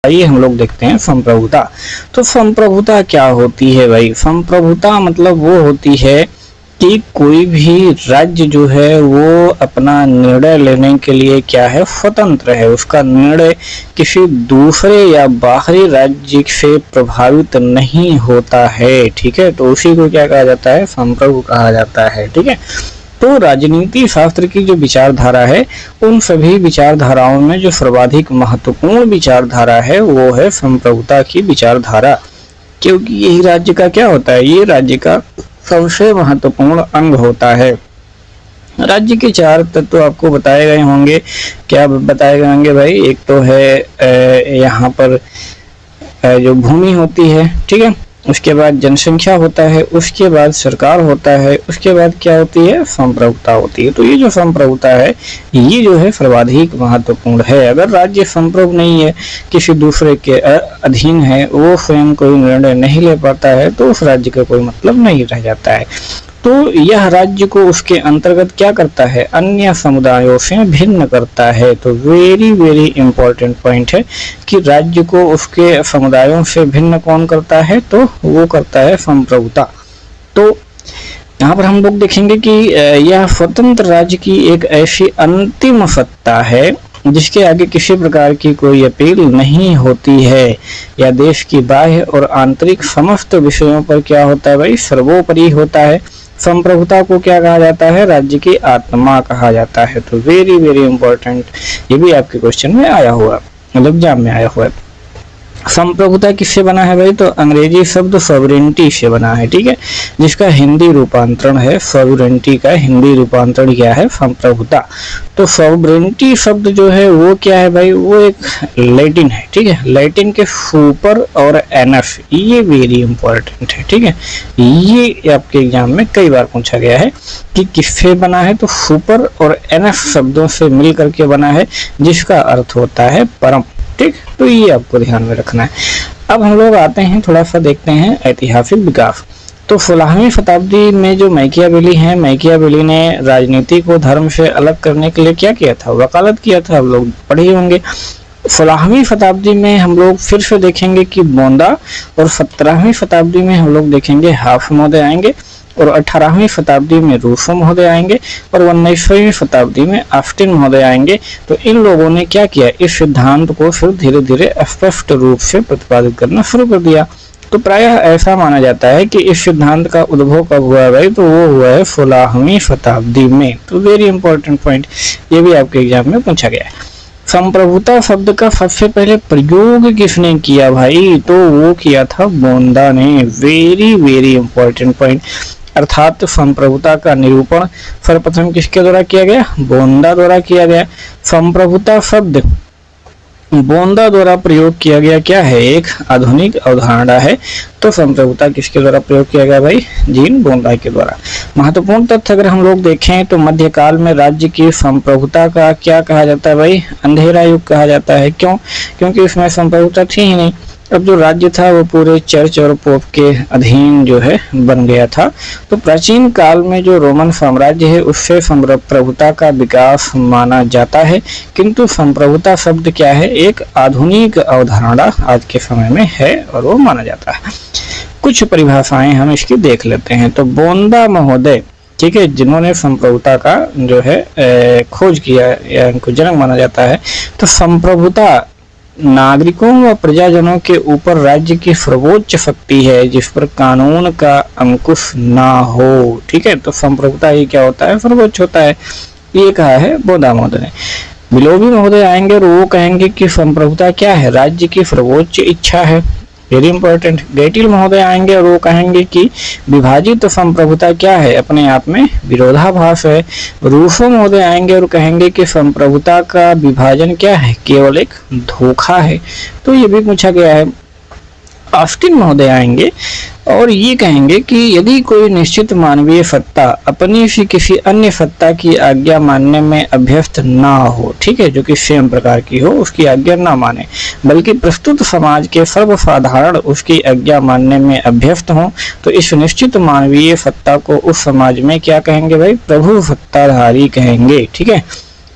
आइए हम लोग देखते हैं संप्रभुता। तो संप्रभुता क्या होती है भाई? संप्रभुता मतलब वो होती है कि कोई भी राज्य जो है वो अपना निर्णय लेने के लिए क्या है, स्वतंत्र है। उसका निर्णय किसी दूसरे या बाहरी राज्य से प्रभावित नहीं होता है। ठीक है, तो उसी को क्या कहा जाता है? संप्रभु कहा जाता है। ठीक है, तो राजनीति शास्त्र की जो विचारधारा है, उन सभी विचारधाराओं में जो सर्वाधिक महत्वपूर्ण विचारधारा है वो है संप्रभुता की विचारधारा। क्योंकि यही राज्य का क्या होता है? ये राज्य का सबसे महत्वपूर्ण अंग होता है। राज्य के 4 तत्व आपको बताए गए होंगे। क्या बताए गए होंगे भाई? एक तो है यहाँ पर जो भूमि होती है, ठीक है, उसके बाद जनसंख्या होता है, उसके बाद सरकार होता है, उसके बाद क्या होती है? संप्रभुता होती है। तो ये जो संप्रभुता है ये जो है सर्वाधिक महत्वपूर्ण है। अगर राज्य संप्रभु नहीं है, किसी दूसरे के अधीन है, वो स्वयं कोई निर्णय नहीं ले पाता है, तो उस राज्य का कोई मतलब नहीं रह जाता है। तो यह राज्य को उसके अंतर्गत क्या करता है? अन्य समुदायों से भिन्न करता है। तो वेरी वेरी इंपॉर्टेंट पॉइंट है कि राज्य को उसके समुदायों से भिन्न कौन करता है? तो वो करता है संप्रभुता। तो यहाँ पर हम लोग देखेंगे कि यह स्वतंत्र राज्य की एक ऐसी अंतिम सत्ता है जिसके आगे किसी प्रकार की कोई अपील नहीं होती है, या देश की बाह्य और आंतरिक समस्त विषयों पर क्या होता है भाई? सर्वोपरि होता है। संप्रभुता को क्या कहा जाता है? राज्य की आत्मा कहा जाता है। तो वेरी वेरी इंपॉर्टेंट, ये भी आपके क्वेश्चन में आया हुआ, मतलब एग्जाम में आया हुआ है। संप्रभुता किससे बना है भाई? तो अंग्रेजी शब्द सॉवरेनिटी से बना है। ठीक है, जिसका हिंदी रूपांतरण है, सॉवरेनिटी का हिंदी रूपांतरण क्या है? संप्रभुता। तो सॉवरेनिटी शब्द जो है वो क्या है भाई? वो एक लैटिन है। ठीक है, लैटिन के सुपर और एनफ, ये वेरी इंपॉर्टेंट है। ठीक है, ये आपके एग्जाम में कई बार पूछा गया है कि किससे बना है? तो सुपर और एनफ शब्दों से मिल करके बना है, जिसका अर्थ होता है परम। ठीक, तो ये आपको ध्यान में रखना है। अब हम लोग आते हैं, थोड़ा सा देखते हैं ऐतिहासिक विकास। तो 16वीं शताब्दी में जो मैकियावेली है, मैकियावेली ने राजनीति को धर्म से अलग करने के लिए क्या किया था? वकालत किया था। आप लोग पढ़े होंगे। 16वीं शताब्दी में हम लोग फिर से देखेंगे कि बोंदा, और 17वीं शताब्दी में हम लोग देखेंगे हाफ महोदय आएंगे, और 18वीं शताब्दी में रूसो महोदय आएंगे, और 19वीं शताब्दी में ऑस्टिन महोदय आएंगे। तो इन लोगों ने क्या किया? इस सिद्धांत को फिर धीरे धीरे स्पष्ट रूप से प्रतिपादित करना शुरू कर दिया। तो प्रायः ऐसा माना जाता है कि इस सिद्धांत का उद्भव कब हुआ है भाई? तो वो हुआ है 16वीं शताब्दी में। तो वेरी इंपॉर्टेंट पॉइंट, ये भी आपके एग्जाम में पूछा गया है। संप्रभुता शब्द का सबसे पहले प्रयोग किसने किया भाई? तो वो किया था बोंदा ने। वेरी वेरी इंपॉर्टेंट पॉइंट, अर्थात संप्रभुता का निरूपण सर्वप्रथम किसके द्वारा किया गया? बोंदा द्वारा किया गया। संप्रभुता शब्द बोंदा द्वारा प्रयोग किया गया क्या है? एक आधुनिक अवधारणा है। तो संप्रभुता किसके द्वारा प्रयोग किया गया भाई? जीन बोंदा के द्वारा। महत्वपूर्ण तथ्य अगर हम लोग देखें तो मध्यकाल में राज्य की संप्रभुता का क्या कहा जाता है भाई? अंधेरा युग कहा जाता है। क्यों? क्योंकि इसमें संप्रभुता थी ही नहीं। अब जो राज्य था वो पूरे चर्च और पोप के अधीन जो है बन गया था। तो प्राचीन काल में जो रोमन साम्राज्य है उससे संप्रभुता का विकास माना जाता है, किंतु संप्रभुता शब्द क्या है? एक आधुनिक अवधारणा आज के समय में है और वो माना जाता है। कुछ परिभाषाएं हम इसकी देख लेते हैं। तो बोंदा महोदय, ठीक है, जिन्होंने संप्रभुता का जो है खोज किया या इनको जनक माना जाता है। तो संप्रभुता नागरिकों व प्रजाजनों के ऊपर राज्य की सर्वोच्च शक्ति है जिस पर कानून का अंकुश ना हो। ठीक है, तो संप्रभुता ही क्या होता है? सर्वोच्च होता है। ये कहा है बोंदा महोदय ने। विलोबी महोदय आएंगे और वो कहेंगे कि संप्रभुता क्या है? राज्य की सर्वोच्च इच्छा है। Very important. गेटिल महोदय आएंगे और वो कहेंगे कि विभाजित संप्रभुता क्या है? अपने आप में विरोधाभास है। रूसो महोदय आएंगे और कहेंगे कि संप्रभुता का विभाजन क्या है? केवल एक धोखा है। तो ये भी पूछा गया है। ऑस्टिन महोदय आएंगे और ये कहेंगे कि यदि कोई निश्चित मानवीय सत्ता अपनी सी किसी अन्य सत्ता की आज्ञा मानने में अभ्यस्त ना हो, ठीक है, जो कि स्वयं प्रकार की हो, उसकी आज्ञा ना माने, बल्कि प्रस्तुत समाज के सर्वसाधारण उसकी आज्ञा मानने में अभ्यस्त हो, तो इस निश्चित मानवीय सत्ता को उस समाज में क्या कहेंगे भाई? प्रभु सत्ताधारी कहेंगे। ठीक है,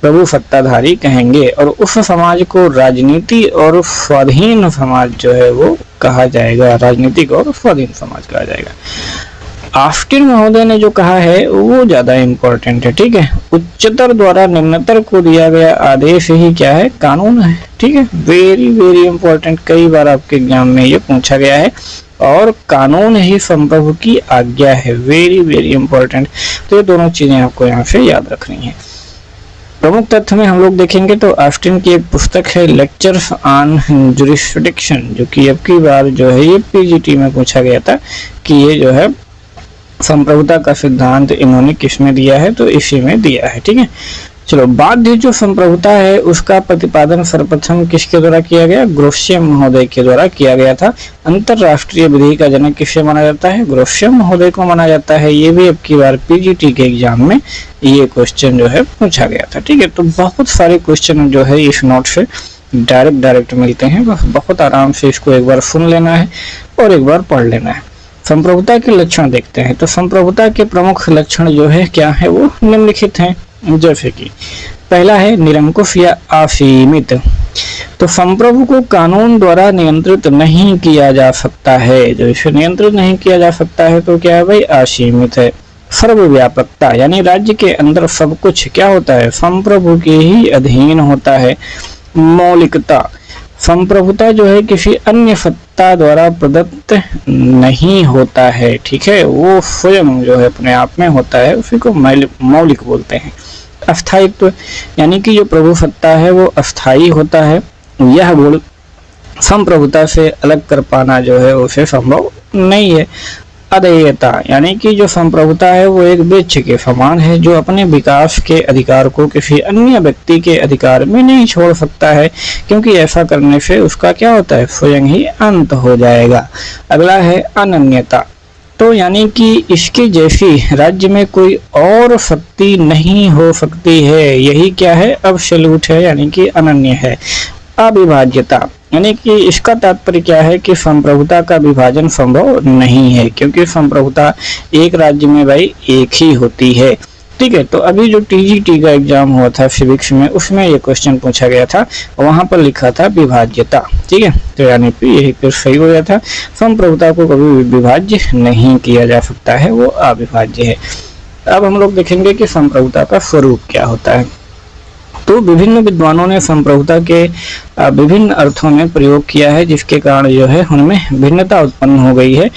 प्रभु सत्ताधारी कहेंगे, और उस समाज को राजनीति और स्वाधीन समाज जो है वो कहा जाएगा, राजनीतिक और स्वाधीन समाज कहा जाएगा। ऑस्टिन महोदय ने जो कहा है वो ज्यादा इंपॉर्टेंट है, ठीक है। उच्चतर द्वारा निम्नतर को दिया गया आदेश ही क्या है, कानून है, ठीक है। वेरी वेरी इंपॉर्टेंट, कई बार आपके एग्जाम में ये पूछा गया है, और कानून ही संप्रभु की आज्ञा है, वेरी वेरी इंपॉर्टेंट। तो ये दोनों चीजें आपको यहाँ से याद रखनी है। प्रमुख तथ्य में हम लोग देखेंगे तो ऑस्टिन की एक पुस्तक है लेक्चर्स ऑन जुरिस्डिक्शन, जो कि अब की बार जो है ये पीजीटी में पूछा गया था कि ये जो है संप्रभुता का सिद्धांत इन्होंने किसमें दिया है, तो इसी में दिया है, ठीक है। चलो, बाध्य जो संप्रभुता है उसका प्रतिपादन सर्वप्रथम किसके द्वारा किया गया, ग्रोशियम महोदय के द्वारा किया गया था। अंतरराष्ट्रीय विधि का जनक किसे माना जाता है, ग्रोशियम महोदय को माना जाता है। ये भी अब की बार पीजीटी के एग्जाम में ये क्वेश्चन जो है पूछा गया था, ठीक है। तो बहुत सारे क्वेश्चन जो है इस नोट से डायरेक्ट मिलते हैं, बहुत आराम से इसको एक बार सुन लेना है और एक बार पढ़ लेना है। संप्रभुता के लक्षण देखते हैं, तो संप्रभुता के प्रमुख लक्षण जो है क्या है, वो निम्नलिखित हैं। जैसे कि पहला है निरंकुश या असीमित, तो संप्रभु को कानून द्वारा नियंत्रित नहीं किया जा सकता है। जो इसे नियंत्रित नहीं किया जा सकता है तो क्या है भाई, असीमित है। सर्वव्यापकता, यानी राज्य के अंदर सब कुछ क्या होता है, संप्रभु के ही अधीन होता है। मौलिकता, संप्रभुता जो है किसी अन्य सत्ता द्वारा प्रदत्त नहीं होता है, ठीक है, वो स्वयं जो है अपने आप में होता है, उसी को मौलिक बोलते हैं। अस्थायित्व, यानी कि जो प्रभु सत्ता है वो अस्थायी होता है। यह गुण संप्रभुता से अलग कर पाना जो है उसे संभव नहीं है। अदेयता, यानी कि जो संप्रभुता है वो एक वृक्ष के समान है जो अपने विकास के अधिकार को किसी अन्य व्यक्ति के अधिकार में नहीं छोड़ सकता है, क्योंकि ऐसा करने से उसका क्या होता है, स्वयं ही अंत हो जाएगा। अगला है अनन्यता, तो यानी कि इसके जैसी राज्य में कोई और शक्ति नहीं हो सकती है। यही क्या है, अब्सोल्यूट है, यानी कि अनन्य है। अविभाज्यता, यानी कि इसका तात्पर्य क्या है कि संप्रभुता का विभाजन संभव नहीं है, क्योंकि संप्रभुता एक राज्य में भाई एक ही होती है, ठीक है। तो अभी जो टीजीटी का एग्जाम हुआ था सिविक्स में, उसमें ये क्वेश्चन पूछा गया था, वहां पर लिखा था विभाज्यता, ठीक है। तो यानी कि यही फिर सही हो गया था, संप्रभुता को कभी विभाज्य नहीं किया जा सकता है, वो अविभाज्य है। अब हम लोग देखेंगे कि संप्रभुता का स्वरूप क्या होता है। तो विभिन्न विद्वानों ने संप्रभुता के विभिन्न अर्थों में प्रयोग किया है, जिसके कारण जो है उनमें भिन्नता उत्पन्न हो गई है।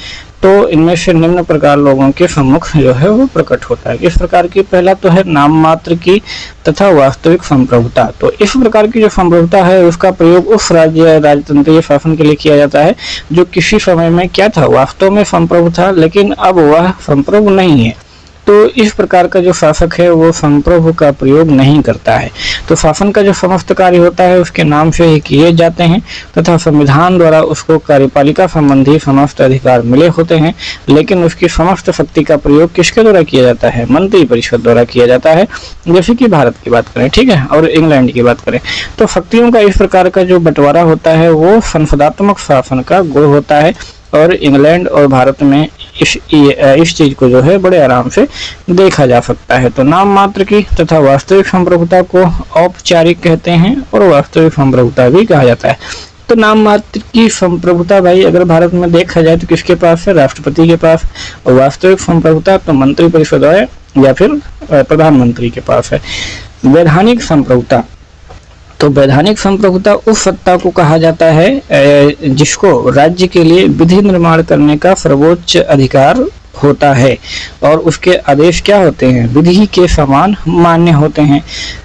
तो इनमें से निम्न प्रकार लोगों के सम्मुख जो है वो प्रकट होता है। इस प्रकार की पहला तो है नाम मात्र की तथा वास्तविक संप्रभुता। तो इस प्रकार की जो संप्रभुता है उसका प्रयोग उस राजतंत्रीय शासन के लिए किया जाता है जो किसी समय में क्या था, वास्तव में संप्रभु था, लेकिन अब वह संप्रभु नहीं है। तो इस प्रकार का जो शासक है वो संप्रभु का प्रयोग नहीं करता है। तो शासन का जो समस्त कार्य होता है उसके नाम से ही किए जाते हैं तथा संविधान द्वारा उसको कार्यपालिका संबंधी समस्त अधिकार मिले होते हैं, लेकिन उसकी समस्त शक्ति का प्रयोग किसके द्वारा किया जाता है, मंत्री परिषद द्वारा किया जाता है। जैसे कि भारत की बात करें, ठीक है, और इंग्लैंड की बात करें, तो शक्तियों का इस प्रकार का जो बंटवारा होता है वो संसदात्मक शासन का गुण होता है। और इंग्लैंड और भारत में इस चीज को जो है बड़े आराम से देखा जा सकता है। तो नाम मात्र की तथा वास्तविक संप्रभुता को औपचारिक कहते हैं और वास्तविक संप्रभुता भी कहा जाता है। तो नाम मात्र की संप्रभुता भाई अगर भारत में देखा जाए तो किसके पास है, राष्ट्रपति के पास, और वास्तविक संप्रभुता तो मंत्री परिषद है या फिर प्रधानमंत्री के पास है। वैधानिक संप्रभुता, तो वैधानिक संप्रभुता उस सत्ता को कहा जाता है जिसको राज्य के लिए विधि निर्माण करने का सर्वोच्च अधिकार होता है और उसके आदेश क्या होते हैं, विधि के समान मान्य होते हैं।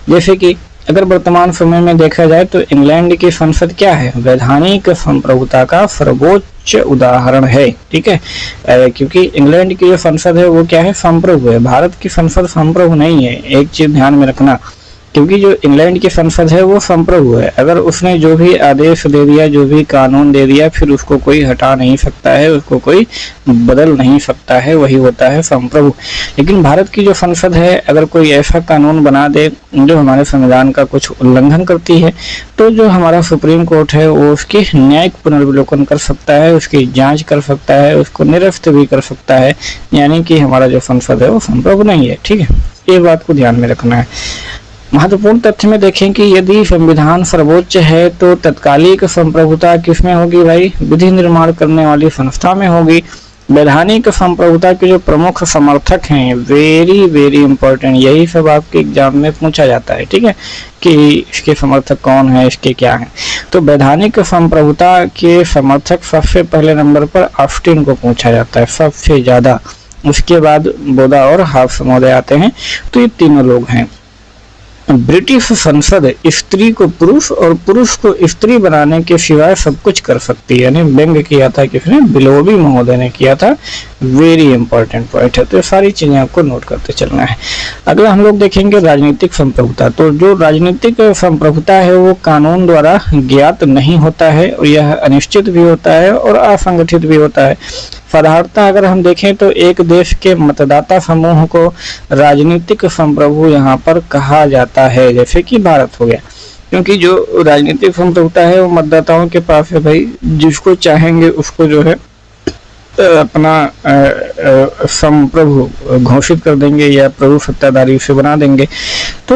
जैसे कि अगर वर्तमान समय में देखा जाए तो इंग्लैंड की संसद क्या है, वैधानिक संप्रभुता का सर्वोच्च उदाहरण है, ठीक है, क्योंकि इंग्लैंड की जो संसद है वो क्या है, संप्रभु है। भारत की संसद संप्रभु नहीं है, एक चीज ध्यान में रखना, क्योंकि जो इंग्लैंड की संसद है वो संप्रभु है। अगर उसने जो भी आदेश दे दिया, जो भी कानून दे दिया, फिर उसको कोई हटा नहीं सकता है, उसको कोई बदल नहीं सकता है, वही होता है संप्रभु। लेकिन भारत की जो संसद है अगर कोई ऐसा कानून बना दे जो हमारे संविधान का कुछ उल्लंघन करती है, तो जो हमारा सुप्रीम कोर्ट है वो उसकी न्यायिक पुनर्विलोकन कर सकता है, उसकी जांच कर सकता है, उसको निरस्त भी कर सकता है। यानी कि हमारा जो संसद है वो संप्रभु नहीं है, ठीक है, ये बात को ध्यान में रखना है। महत्वपूर्ण तथ्य में देखें कि यदि संविधान सर्वोच्च है तो तत्कालिक संप्रभुता किसमें होगी भाई? विधि निर्माण करने वाली संस्था में होगी। वैधानिक संप्रभुता के जो प्रमुख समर्थक हैं, वेरी वेरी इंपॉर्टेंट, यही सब आपके एग्जाम में पूछा जाता है, ठीक है, कि इसके समर्थक कौन है, इसके क्या है। तो वैधानिक संप्रभुता के समर्थक सबसे पहले नंबर पर ऑस्टिन को पूछा जाता है सबसे ज्यादा, उसके बाद बोदा और हाफ्स महोदय आते हैं। तो ये तीनों लोग हैं। ब्रिटिश संसद स्त्री को पुरुष और पुरुष को स्त्री बनाने के सिवाय सब कुछ कर सकती है, यानी व्यंग किया था किसने? बिलोबी महोदय ने किया था। वेरी इंपॉर्टेंट पॉइंट है, तो सारी चीजें आपको नोट करते चलना है। अगला हम लोग देखेंगे राजनीतिक संप्रभुता। तो जो राजनीतिक संप्रभुता है वो कानून द्वारा ज्ञात नहीं होता है और यह अनिश्चित भी होता है और असंगठित भी होता है। साधारणतः अगर हम देखें तो एक देश के मतदाता समूह को राजनीतिक संप्रभु यहाँ पर कहा जाता है, जैसे कि भारत हो गया, क्योंकि जो राजनीतिक संप्रभुता है वो मतदाताओं के पास है भाई, जिसको चाहेंगे उसको जो है अपना संप्रभु घोषित कर देंगे या प्रभु सत्ताधारी उसे बना देंगे। तो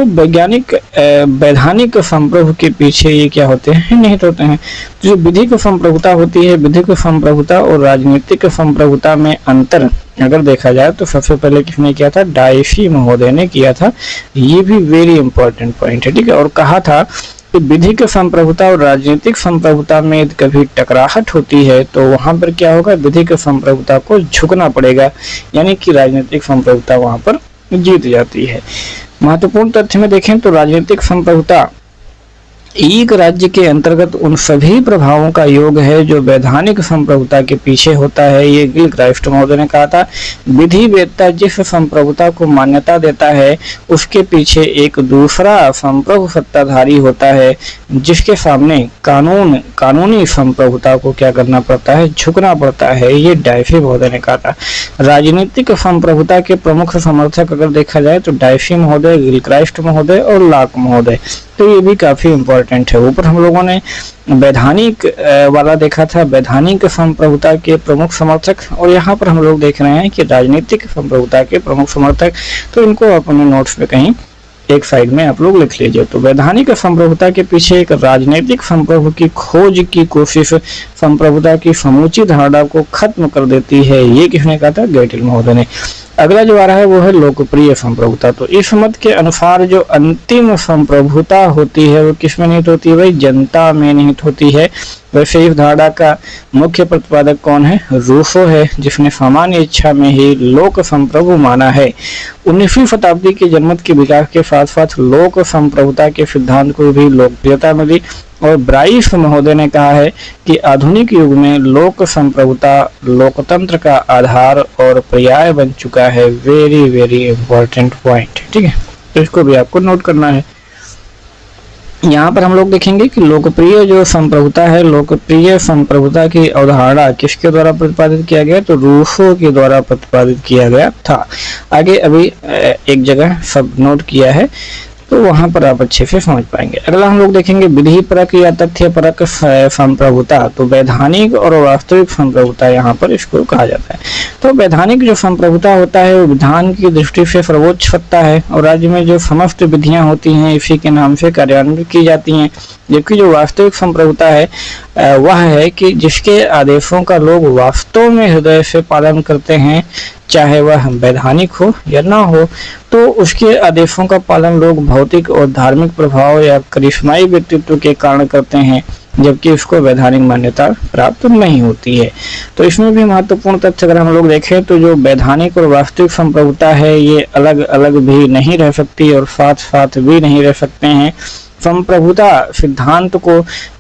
वैधानिक संप्रभु के पीछे ये क्या होते हैं? निहित होते हैं। जो विधिक संप्रभुता होती है, विधिक संप्रभुता और राजनीतिक संप्रभुता में अंतर अगर देखा जाए तो सबसे पहले किसने किया था? डायसी महोदय ने किया था। ये भी वेरी इंपॉर्टेंट पॉइंट है, ठीक है। और कहा था कि विधिक संप्रभुता और राजनीतिक संप्रभुता में कभी टकराहट होती है तो वहां पर क्या होगा? विधिक संप्रभुता को झुकना पड़ेगा, यानी कि राजनीतिक संप्रभुता वहां पर जीत जाती है। महत्वपूर्ण तथ्य में देखें तो राजनीतिक संप्रभुता एक राज्य के अंतर्गत उन सभी प्रभावों का योग है जो वैधानिक संप्रभुता के पीछे होता है। ये गिलक्राइस्ट महोदय ने कहा था। विधि वेत्ता जिस संप्रभुता को मान्यता देता है उसके पीछे एक दूसरा संप्रभु सत्ताधारी होता है, जिसके सामने कानूनी संप्रभुता को क्या करना पड़ता है? झुकना पड़ता है। ये डायसी महोदय ने कहा था। राजनीतिक संप्रभुता के प्रमुख समर्थक अगर देखा जाए तो डायसी महोदय, गिलक्राइस्ट महोदय और लॉक महोदय, तो ये भी काफी इंपॉर्टेंट है। ऊपर हम लोगों ने वैधानिक वाला देखा था, वैधानिक संप्रभुता के प्रमुख समर्थक, और यहाँ पर हम लोग देख रहे हैं कि राजनीतिक संप्रभुता के प्रमुख समर्थक। तो इनको अपने नोट्स पे कहीं एक साइड में आप लोग लिख लीजिए। तो वैधानिक संप्रभुता के पीछे एक राजनीतिक संप्रभु की खोज की कोशिश संप्रभुता की समूची धारणा को खत्म कर देती है। ये किसने कहा था? गेटिल महोदय ने। अगला जो आ रहा है वो है लोकप्रिय संप्रभुता। तो इस मत के अनुसार जो अंतिम संप्रभुता होती है वो किस में निहित होती है भाई? जनता में निहित होती है। वैसे इस धारणा का मुख्य प्रतिपादक कौन है? रूसो है, जिसने सामान्य इच्छा में ही लोक संप्रभु माना है। 19वीं शताब्दी के जनमत के विकास के साथ साथ लोक संप्रभुता के सिद्धांत को भी लोकप्रियता मिली और ब्राइस महोदय ने कहा है कि आधुनिक युग में लोक संप्रभुता लोकतंत्र का आधार और पर्याय बन चुका है। वेरी वेरी इंपॉर्टेंट पॉइंट, ठीक है, तो इसको भी आपको नोट करना है। यहाँ पर हम लोग देखेंगे कि लोकप्रिय जो संप्रभुता है, लोकप्रिय संप्रभुता की अवधारणा किसके द्वारा प्रतिपादित किया गया? तो रूसो के द्वारा प्रतिपादित किया गया था। आगे अभी एक जगह सब नोट किया है तो वहां पर आप अच्छे से समझ पाएंगे। अगला हम लोग देखेंगे विधि परक या तथ्य परक संप्रभुता। तो वैधानिक और वास्तविक संप्रभुता यहाँ पर इसको कहा जाता है। तो वैधानिक जो संप्रभुता होता है वो विधान की दृष्टि से सर्वोच्च सत्ता है और राज्य में जो समस्त विधियां होती हैं इसी के नाम से कार्यान्वित की जाती हैं। जबकि जो वास्तविक संप्रभुता है वह है कि जिसके आदेशों का लोग वास्तव में हृदय से पालन करते हैं, चाहे वह वैधानिक हो या ना हो, तो उसके आदेशों का पालन लोग भौतिक और धार्मिक प्रभाव या करिश्माई व्यक्तित्व के कारण करते हैं, जबकि उसको वैधानिक मान्यता प्राप्त नहीं होती है। तो इसमें भी महत्वपूर्ण तथ्य अगर हम लोग देखें तो जो वैधानिक और वास्तविक संप्रभुता है ये अलग अलग भी नहीं रह सकती और साथ साथ भी नहीं रह सकते हैं। संप्रभुता सिद्धांत को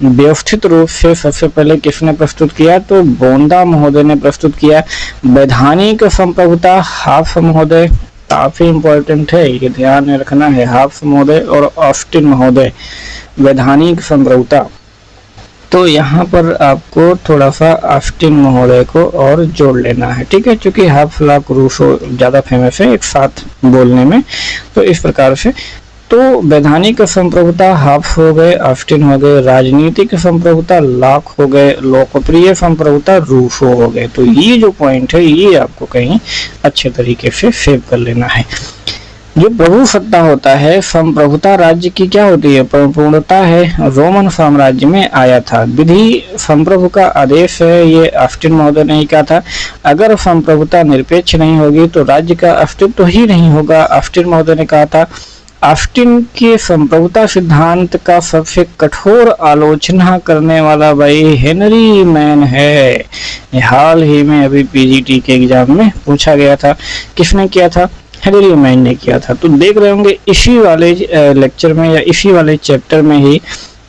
व्यवस्थित रूप से सबसे पहले किसने प्रस्तुत किया? तो बोंदा महोदय ने प्रस्तुत किया। वैधानिक संप्रभुता हाफ्स महोदय, काफी इंपॉर्टेंट है, ये ध्यान में रखना है, हाफ्स महोदय और ऑस्टिन महोदय। वैधानिक संप्रभुता, तो यहाँ पर आपको थोड़ा सा ऑस्टिन महोदय को और जोड़ लेना है, ठीक है, क्योंकि हाफ्स लॉक रूसो ज्यादा फेमस है एक साथ बोलने में। तो इस प्रकार से तो वैधानिक संप्रभुता हाफ्स हो गए, ऑस्टिन हो गए, राजनीतिक संप्रभुता लॉक हो गए, लोकप्रिय संप्रभुता रूसो हो गए। तो ये जो पॉइंट है ये आपको कहीं अच्छे तरीके से सेव कर लेना है। जो प्रभु सत्ता होता है, संप्रभुता राज्य की क्या होती है, परिपूर्णता है, रोमन साम्राज्य में आया था। विधि संप्रभु का आदेश है, ये ऑस्टिन महोदय ने कहा था। अगर संप्रभुता निरपेक्ष नहीं होगी तो राज्य का अस्तित्व ही नहीं होगा, ऑस्टिन महोदय ने कहा था। ऑस्टिन के संप्रभुता सिद्धांत का सबसे कठोर आलोचना करने वाला भाई हेनरी मैन है। हाल ही में अभी पीजीटी के एग्जाम में पूछा गया था। किसने किया था? हेनरी मैन ने किया था। तो देख रहे होंगे इसी वाले लेक्चर में या इसी वाले चैप्टर में ही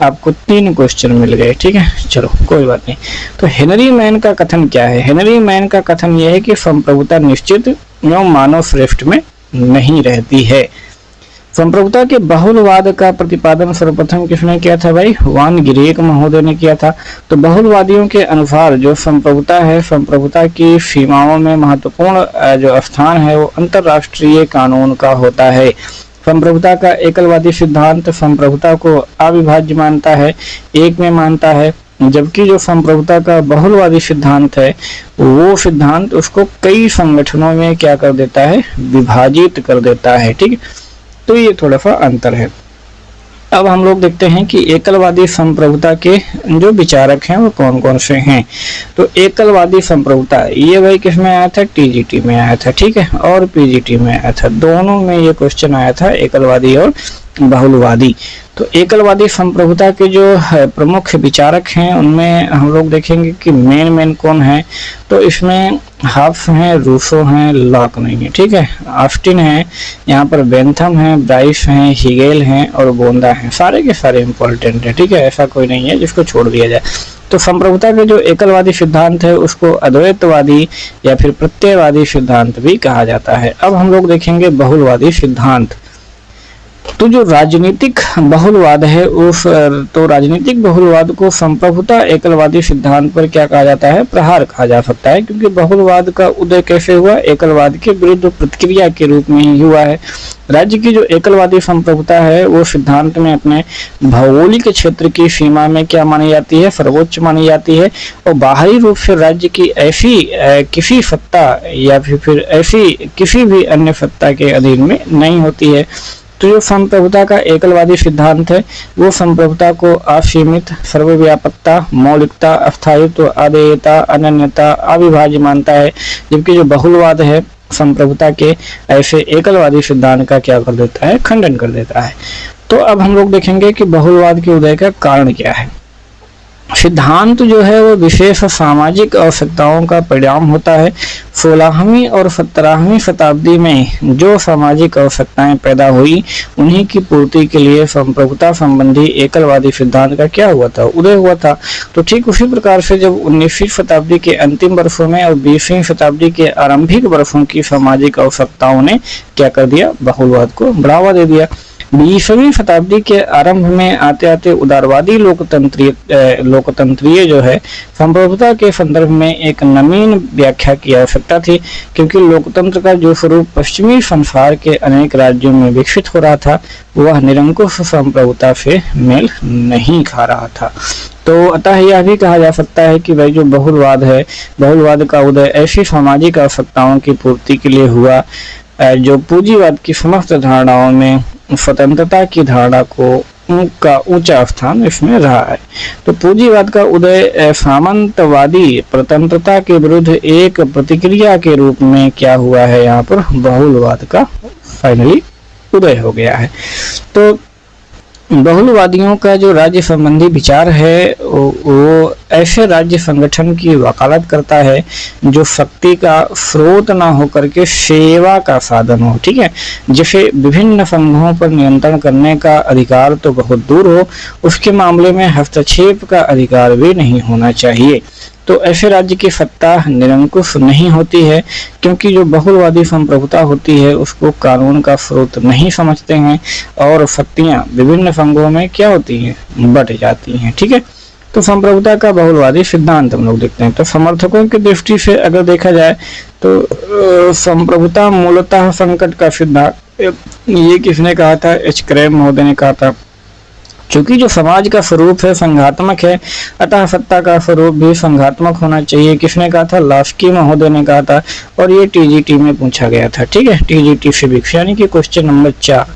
आपको 3 क्वेश्चन मिल गए। ठीक है, चलो कोई बात नहीं। तो हेनरी मैन का कथन क्या है? हेनरी मैन का कथन यह है कि संप्रभुता निश्चित एवं मानव श्रेष्ठ में नहीं रहती है। संप्रभुता के बहुलवाद का प्रतिपादन सर्वप्रथम किसने किया था भाई? वान गिरेक महोदय ने किया था। तो बहुलवादियों के अनुसार जो संप्रभुता है, संप्रभुता की सीमाओं में महत्वपूर्ण जो स्थान है वो अंतरराष्ट्रीय कानून का होता है। संप्रभुता का एकलवादी सिद्धांत संप्रभुता को अविभाज्य मानता है, एक में मानता है, जबकि जो संप्रभुता का बहुलवादी सिद्धांत है वो सिद्धांत उसको कई संगठनों में क्या कर देता है? विभाजित कर देता है। ठीक, तो ये थोड़ा सा अंतर है। अब हम लोग देखते हैं कि एकलवादी संप्रभुता के जो विचारक हैं वो कौन कौन से हैं। तो एकलवादी संप्रभुता ये भाई किस में आया था? टीजीटी में आया था। ठीक है, और पीजीटी में आया था, दोनों में ये क्वेश्चन आया था, एकलवादी और बहुलवादी। तो एकलवादी संप्रभुता के जो प्रमुख विचारक हैं उनमें हम लोग देखेंगे कि मेन कौन है। तो इसमें हाफ्स हैं, रूसो हैं, लॉक नहीं है। ठीक है, ऑस्टिन है, यहाँ पर बेंथम है, ब्राइस हैं, हिगेल हैं और बोंदा हैं। सारे के सारे इंपॉर्टेंट है। ठीक है, ऐसा कोई नहीं है जिसको छोड़ दिया जाए। तो संप्रभुता के जो एकलवादी सिद्धांत है उसको अद्वैतवादी या फिर प्रत्ययवादी सिद्धांत भी कहा जाता है। अब हम लोग देखेंगे बहुलवादी सिद्धांत। तो जो राजनीतिक बहुलवाद है उस तो राजनीतिक बहुलवाद को संप्रभुता एकलवादी सिद्धांत पर क्या कहा जाता है? प्रहार कहा जा सकता है, क्योंकि बहुलवाद का उदय कैसे हुआ? एकलवाद के विरुद्ध प्रतिक्रिया के रूप में ही हुआ है। राज्य की जो एकलवादी संप्रभुता है वो सिद्धांत में अपने भौगोलिक क्षेत्र की सीमा में क्या मानी जाती है? सर्वोच्च मानी जाती है, और बाहरी रूप से राज्य की ऐसी किसी सत्ता या फिर ऐसी किसी भी अन्य सत्ता के अधीन में नहीं होती है। तो जो संप्रभुता का एकलवादी सिद्धांत है वो संप्रभुता को असीमित, सर्वव्यापकता, मौलिकता, अस्थायित्व, अदेयता, अनन्यता, अविभाज्य मानता है, जबकि जो बहुलवाद है संप्रभुता के ऐसे एकलवादी सिद्धांत का क्या कर देता है? खंडन कर देता है। तो अब हम लोग देखेंगे कि बहुलवाद के उदय का कारण क्या है। सिद्धांत जो है वो विशेष सामाजिक आवश्यकताओं का परिणाम होता है। 16वीं और 17वीं शताब्दी में जो सामाजिक आवश्यकताएं पैदा हुई उन्हीं की पूर्ति के लिए संप्रभुता संबंधी एकलवादी सिद्धांत का क्या हुआ था? उदय हुआ था। तो ठीक उसी प्रकार से जब 19वीं शताब्दी के अंतिम वर्षों में और 20वीं शताब्दी के आरंभिक वर्षों की सामाजिक आवश्यकताओं ने क्या कर दिया? बहुलवाद को बढ़ावा दे दिया। 20वीं शताब्दी के आरंभ में आते आते उदारवादी लोकतंत्रीय जो है संप्रभुता के संदर्भ में एक नवीन व्याख्या की आवश्यकता थी, क्योंकि लोकतंत्र का जो स्वरूप पश्चिमी संसार के अनेक राज्यों में विकसित हो रहा था वह निरंकुश संप्रभुता से मेल नहीं खा रहा था। तो अतः यह भी कहा जा सकता है कि भाई जो बहुलवाद है, बहुलवाद का उदय ऐसी सामाजिक आवश्यकताओं की पूर्ति के लिए हुआ जो पूंजीवाद की समस्त धारणाओं में स्वतंत्रता की धारणा का ऊंचा स्थान इसमें रहा है। तो पूंजीवाद का उदय सामंतवादी प्रतंत्रता के विरुद्ध एक प्रतिक्रिया के रूप में क्या हुआ है? यहाँ पर बहुलवाद का फाइनली उदय हो गया है। तो बहुलवादियों का जो राज्य संबंधी विचार है वो ऐसे राज्य संगठन की वकालत करता है जो शक्ति का स्रोत ना होकर के सेवा का साधन हो। ठीक है, जैसे विभिन्न संघों पर नियंत्रण करने का अधिकार तो बहुत दूर हो, उसके मामले में हस्तक्षेप का अधिकार भी नहीं होना चाहिए। तो ऐसे राज्य की सत्ता निरंकुश नहीं होती है, क्योंकि जो बहुलवादी संप्रभुता होती है उसको कानून का स्रोत नहीं समझते हैं और शक्तियां विभिन्न संघों में क्या होती हैं? बट जाती हैं। ठीक है, तो संप्रभुता का बहुलवादी सिद्धांत हम लोग देखते हैं। तो समर्थकों की दृष्टि से अगर देखा जाए तो संप्रभुता मूलतः संकट का सिद्धांत, ये किसने कहा था? एच क्रैम महोदय ने कहा था। क्योंकि जो समाज का स्वरूप है संघात्मक है, अतः सत्ता का स्वरूप भी संघात्मक होना चाहिए। किसने कहा था? लास्की महोदय ने कहा था, और ये टीजीटी में पूछा गया था। ठीक है, टीजीटी फिजिक्स, यानी कि क्वेश्चन नंबर 4।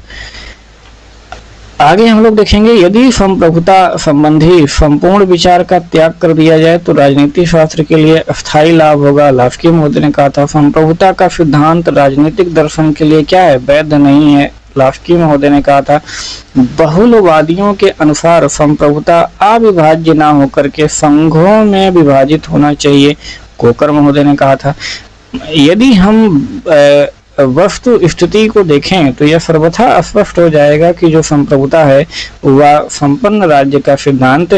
आगे हम लोग देखेंगे, यदि संप्रभुता संबंधी संपूर्ण विचार का त्याग कर दिया जाए तो राजनीति शास्त्र के लिए अस्थायी लाभ होगा। लास्की महोदय ने कहा था संप्रभुता का सिद्धांत राजनीतिक दर्शन के लिए क्या है? वैध नहीं है। लास्की महोदय ने कहा था बहुलवादियों के अनुसार संप्रभुता अविभाज्य न होकर के संघों में विभाजित होना चाहिए। कोकर महोदय ने कहा था यदि हम वस्तु स्थिति को देखें तो यह सर्वथा स्पष्ट हो जाएगा कि जो संप्रभुता है वह संपन्न राज्य का सिद्धांत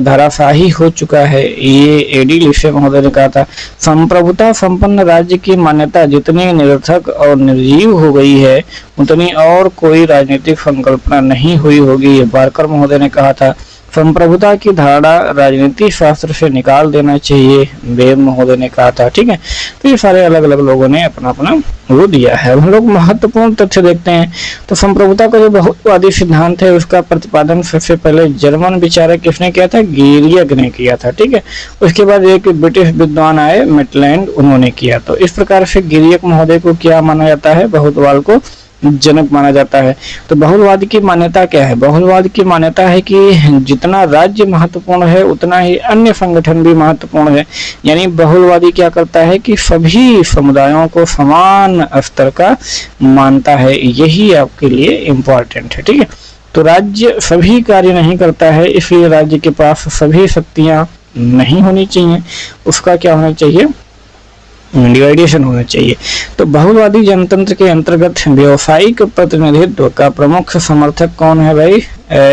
धराशाही हो चुका है। ये एडी लिसे महोदय ने कहा था संप्रभुता संपन्न राज्य की मान्यता जितनी निरर्थक और निर्जीव हो गई है उतनी और कोई राजनीतिक संकल्पना नहीं हुई होगी। ये बारकर महोदय ने कहा था संप्रभुता की धारणा राजनीति शास्त्र से निकाल देना चाहिए। वेब महोदय ने कहा था। ठीक है, तो ये सारे अलग अलग लोगों ने अपना अपना वो दिया है। हम लोग महत्वपूर्ण तथ्य देखते हैं तो संप्रभुता का जो बहुत्ववादी सिद्धांत है उसका प्रतिपादन सबसे पहले जर्मन विचारक किसने किया था? गिरियक ने किया था। ठीक है, उसके बाद एक ब्रिटिश विद्वान आए मेटलैंड, उन्होंने किया। तो इस प्रकार से गिरियक महोदय को क्या माना जाता है? बहुत्ववाद को जनक माना जाता है। तो बहुलवाद की मान्यता क्या है? बहुलवाद की मान्यता है कि जितना राज्य महत्वपूर्ण है उतना ही अन्य संगठन भी महत्वपूर्ण है। यानी बहुलवादी क्या करता है कि सभी समुदायों को समान स्तर का मानता है। यही आपके लिए इम्पोर्टेंट है। ठीक है, तो राज्य सभी कार्य नहीं करता है, इसलिए राज्य के पास सभी शक्तियां नहीं होनी चाहिए। उसका क्या होना चाहिए? डिवाइडेशन होना चाहिए। तो बहुलवादी जनतंत्र के अंतर्गत व्यावसायिक प्रतिनिधित्व का प्रमुख समर्थक कौन है भाई?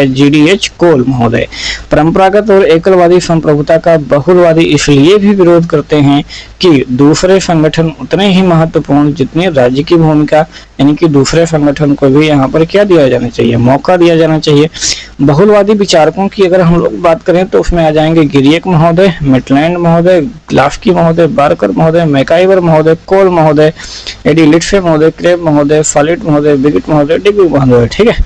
GDH कोल महोदय। परंपरागत और एकलवादी संप्रभुता का बहुलवादी इसलिए भी विरोध करते हैं कि दूसरे संगठन उतने ही महत्वपूर्ण जितनी राज्य की भूमिका, यानी कि दूसरे संगठन को भी यहाँ पर क्या दिया जाना चाहिए? मौका दिया जाना चाहिए। बहुलवादी विचारकों की अगर हम लोग बात करें तो उसमें आ जाएंगे गिरियक महोदय, मेटलैंड महोदय, लास्की महोदय, बारकर महोदय, मैकाइवर महोदय, कोल महोदय, एडी लिट्से महोदय, क्रेब महोदय, फॉलिट महोदय, बिगिट महोदय, डिग्री महोदय। ठीक है,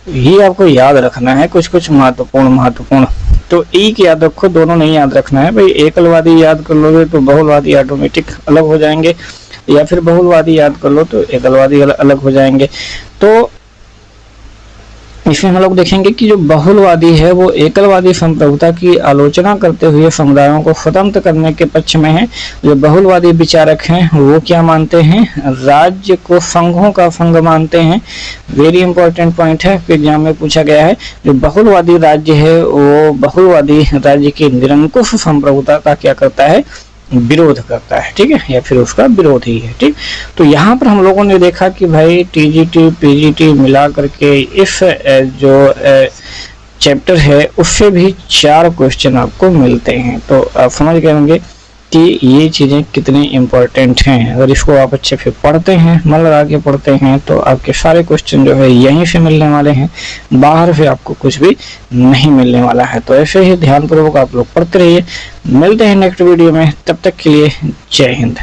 ये आपको याद रखना है कुछ महत्वपूर्ण। तो एक याद रखो, दोनों नहीं याद रखना है भाई। एकलवादी याद कर लोगे तो बहुलवादी ऑटोमेटिक अलग हो जाएंगे, या फिर बहुलवादी याद कर लो तो एकलवादी अलग हो जाएंगे। तो इसमें हम लोग देखेंगे कि जो बहुलवादी है वो एकलवादी संप्रभुता की आलोचना करते हुए समुदायों को स्वतंत्र करने के पक्ष में है। जो बहुलवादी विचारक हैं वो क्या मानते हैं? राज्य को संघों का संघ मानते हैं। वेरी इंपॉर्टेंट पॉइंट है, एग्जाम में पूछा गया है। जो बहुलवादी राज्य है वो बहुलवादी राज्य की निरंकुश संप्रभुता का क्या करता है? विरोध करता है। ठीक है, या फिर उसका विरोध ही है। ठीक, तो यहाँ पर हम लोगों ने देखा कि भाई टीजीटी पीजीटी मिला करके इस जो चैप्टर है उससे भी 4 क्वेश्चन आपको मिलते हैं। तो आप समझ गए होंगे कि ये चीज़ें कितनी इम्पोर्टेंट हैं। अगर इसको आप अच्छे से पढ़ते हैं, मन लगा के पढ़ते हैं, तो आपके सारे क्वेश्चन जो है यहीं से मिलने वाले हैं, बाहर से आपको कुछ भी नहीं मिलने वाला है। तो ऐसे ही ध्यानपूर्वक आप लोग पढ़ते रहिए। मिलते हैं नेक्स्ट वीडियो में, तब तक के लिए जय हिंद।